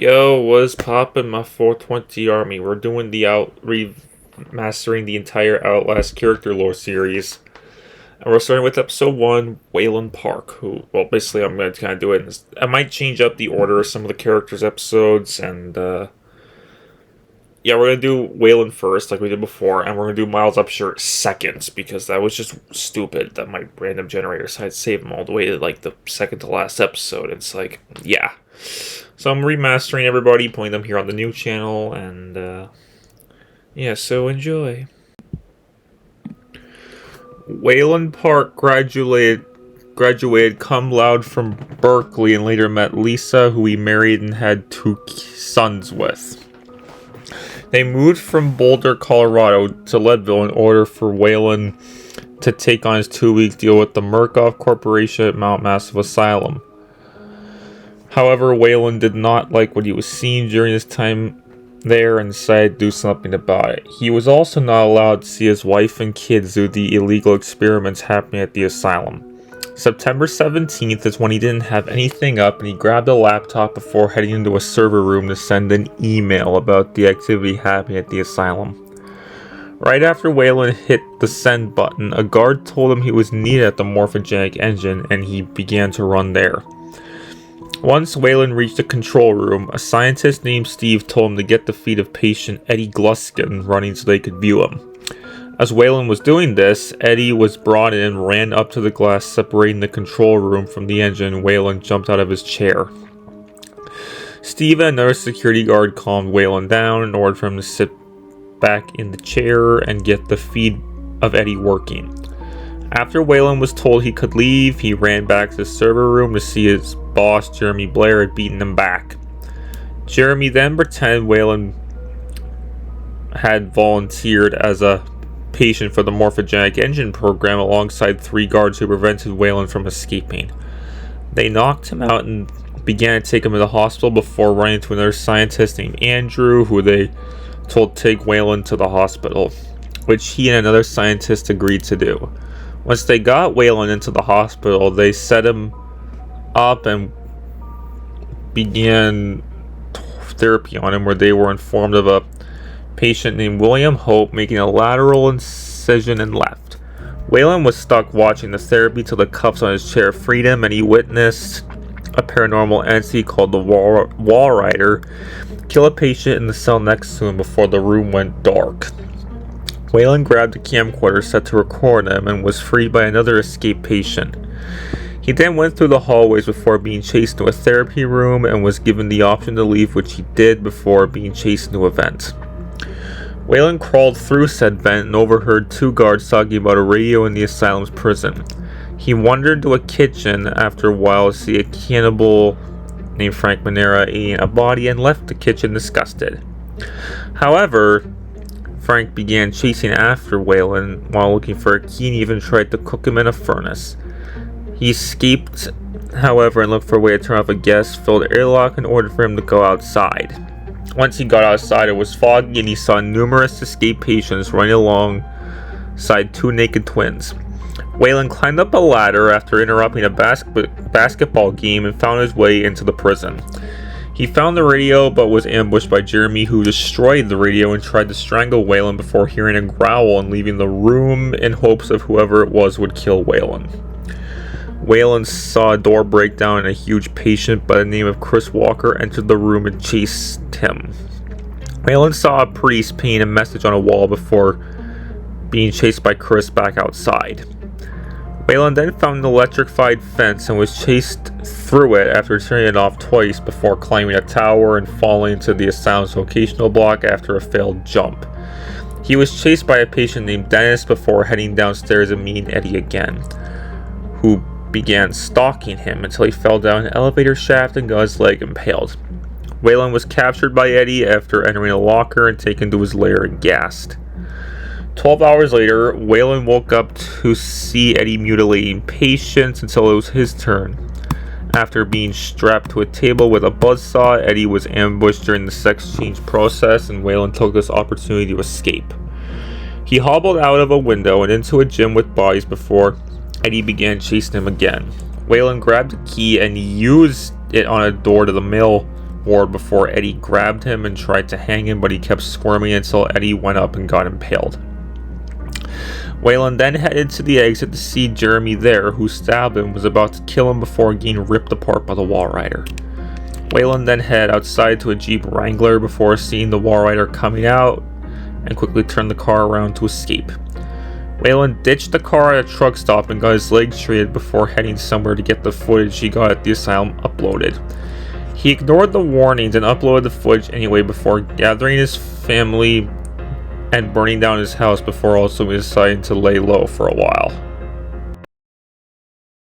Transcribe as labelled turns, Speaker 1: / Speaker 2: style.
Speaker 1: Yo, what's poppin', my 420 army? We're doing the remastering the entire Outlast character lore series. And we're starting with episode 1, Waylon Park, who, well, basically I'm going to kind of do it. I might change up the order of some of the characters' episodes, and, yeah, we're going to do Waylon first, like we did before, and we're going to do Miles Upshur second, because that was just stupid that my random generator decided to save them all the way to, like, the second to last episode. It's like, yeah. So I'm remastering everybody, putting them here on the new channel, and, yeah, so enjoy. Waylon Park graduated cum laude from Berkeley and later met Lisa, who he married and had 2 sons with. They moved from Boulder, Colorado to Leadville in order for Waylon to take on his 2-week deal with the Murkoff Corporation at Mount Massive Asylum. However, Waylon did not like what he was seeing during his time there and decided to do something about it. He was also not allowed to see his wife and kids due to the illegal experiments happening at the asylum. September 17th is when he didn't have anything up and he grabbed a laptop before heading into a server room to send an email about the activity happening at the asylum. Right after Waylon hit the send button, a guard told him he was needed at the morphogenic engine and he began to run there. Once Waylon reached the control room, a scientist named Steve told him to get the feed of patient Eddie Gluskin running so they could view him. As Waylon was doing this, Eddie was brought in and ran up to the glass separating the control room from the engine, and Waylon jumped out of his chair. Steve and another security guard calmed Waylon down in order for him to sit back in the chair and get the feed of Eddie working. After Waylon was told he could leave, he ran back to the server room to see his boss, Jeremy Blair, had beaten him back. Jeremy then pretended Waylon had volunteered as a patient for the morphogenic engine program alongside 3 guards who prevented Waylon from escaping. They knocked him out and began to take him to the hospital before running to another scientist named Andrew, who they told to take Waylon to the hospital, which he and another scientist agreed to do. Once they got Waylon into the hospital, they set him up and began therapy on him, where they were informed of a patient named William Hope making a lateral incision and left. Waylon was stuck watching the therapy till the cuffs on his chair freed him, and he witnessed a paranormal entity called the Wall Rider kill a patient in the cell next to him before the room went dark. Waylon grabbed a camcorder set to record him and was freed by another escaped patient. He then went through the hallways before being chased to a therapy room and was given the option to leave, which he did before being chased into a vent. Waylon crawled through said vent and overheard 2 guards talking about a radio in the asylum's prison. He wandered to a kitchen after a while to see a cannibal named Frank Manera eating a body and left the kitchen disgusted. However, Frank began chasing after Waylon while looking for a key and even tried to cook him in a furnace. He escaped, however, and looked for a way to turn off a gas-filled airlock in order for him to go outside. Once he got outside, it was foggy and he saw numerous escaped patients running alongside 2 naked twins. Waylon climbed up a ladder after interrupting a basketball game and found his way into the prison. He found the radio but was ambushed by Jeremy, who destroyed the radio and tried to strangle Waylon before hearing a growl and leaving the room in hopes of whoever it was would kill Waylon. Waylon saw a door break down and a huge patient by the name of Chris Walker entered the room and chased him. Waylon saw a priest painting a message on a wall before being chased by Chris back outside. Waylon then found an electrified fence and was chased through it after turning it off twice before climbing a tower and falling into the asylum's vocational block after a failed jump. He was chased by a patient named Dennis before heading downstairs and meeting Eddie again, who began stalking him until he fell down an elevator shaft and got his leg impaled. Waylon was captured by Eddie after entering a locker and taken to his lair and gassed. 12 hours later, Waylon woke up to see Eddie mutilating patients until it was his turn. After being strapped to a table with a buzzsaw, Eddie was ambushed during the sex change process, and Waylon took this opportunity to escape. He hobbled out of a window and into a gym with bodies before Eddie began chasing him again. Waylon grabbed a key and used it on a door to the mail board before Eddie grabbed him and tried to hang him, but he kept squirming until Eddie went up and got impaled. Waylon then headed to the exit to see Jeremy there, who stabbed him and was about to kill him before getting ripped apart by the Walrider. Waylon then headed outside to a Jeep Wrangler before seeing the Walrider coming out and quickly turned the car around to escape. Waylon ditched the car at a truck stop and got his legs treated before heading somewhere to get the footage he got at the asylum uploaded. He ignored the warnings and uploaded the footage anyway before gathering his family and burning down his house before also deciding to lay low for a while.